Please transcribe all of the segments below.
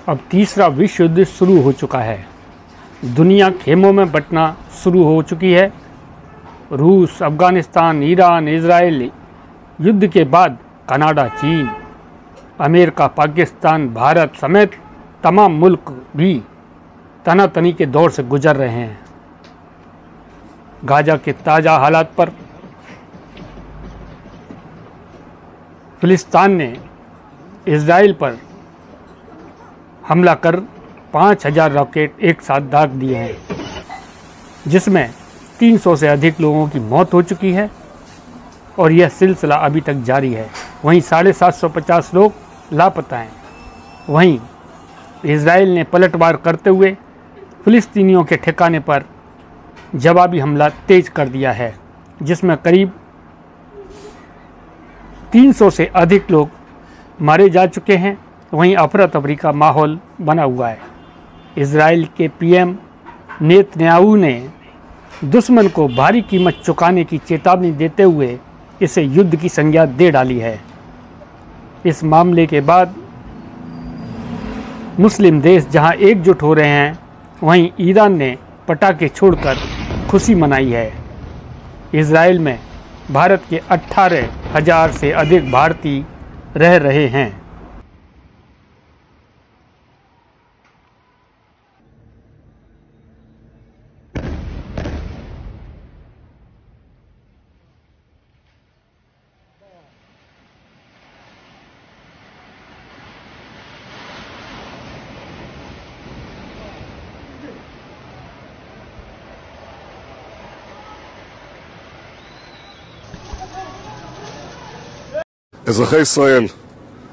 अब तीसरा विश्व युद्ध शुरू हो चुका है। दुनिया खेमों में बंटना शुरू हो चुकी है। रूस, अफ़गानिस्तान, ईरान, इजराइल, युद्ध के बाद कनाडा, चीन, अमेरिका, पाकिस्तान, भारत समेत तमाम मुल्क भी तनातनी के दौर से गुजर रहे हैं। गाजा के ताज़ा हालात पर फिलिस्तीन ने इजराइल पर हमला कर 5000 रॉकेट एक साथ दाग दिए हैं, जिसमें 300 से अधिक लोगों की मौत हो चुकी है और यह सिलसिला अभी तक जारी है। वहीं 750 लोग लापता हैं। वहीं इजराइल ने पलटवार करते हुए फिलिस्तीनियों के ठिकाने पर जवाबी हमला तेज कर दिया है, जिसमें करीब 300 से अधिक लोग मारे जा चुके हैं। वहीं अफरा तफरी का माहौल बना हुआ है। इजराइल के पीएम नेतन्याहू ने दुश्मन को भारी कीमत चुकाने की चेतावनी देते हुए इसे युद्ध की संज्ञा दे डाली है। इस मामले के बाद मुस्लिम देश जहां एकजुट हो रहे हैं, वहीं ईरान ने पटाखे छोड़कर खुशी मनाई है। इजराइल में भारत के 18,000 से अधिक भारतीय रह रहे हैं। אזרחי ישראל,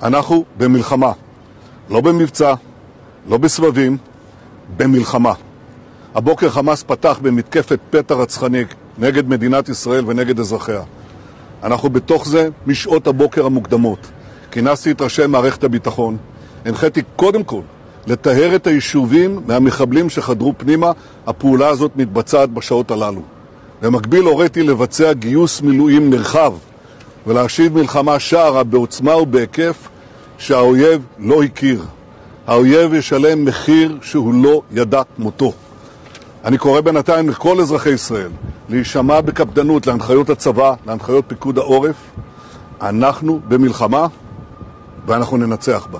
אנחנו במלחמה, לא במבצע, לא בסבבים, במלחמה. הבוקר חמאס פתח במתקפת פתע רצחני נגד מדינת ישראל ונגד אזרחיה. אנחנו בתוך זה משעות הבוקר המוקדמות. כינסתי את ראשי מערכת הביטחון, הנחיתי קודם כל לטהר את היישובים מהמחבלים שחדרו פנימה. הפעולה הזאת מתבצעת בשעות הללו. במקביל הוריתי לבצע גיוס מילואים נרחב ולהשיב מלחמה שערה בעוצמה ובהיקף שהאויב לא הכיר. האויב ישלם מחיר שהוא לא ידע מותו. אני קורא בינתיים לכל אזרחי ישראל להישמע בקפדנות להנחיות הצבא, להנחיות פיקוד העורף. אנחנו במלחמה ואנחנו ננצח בה.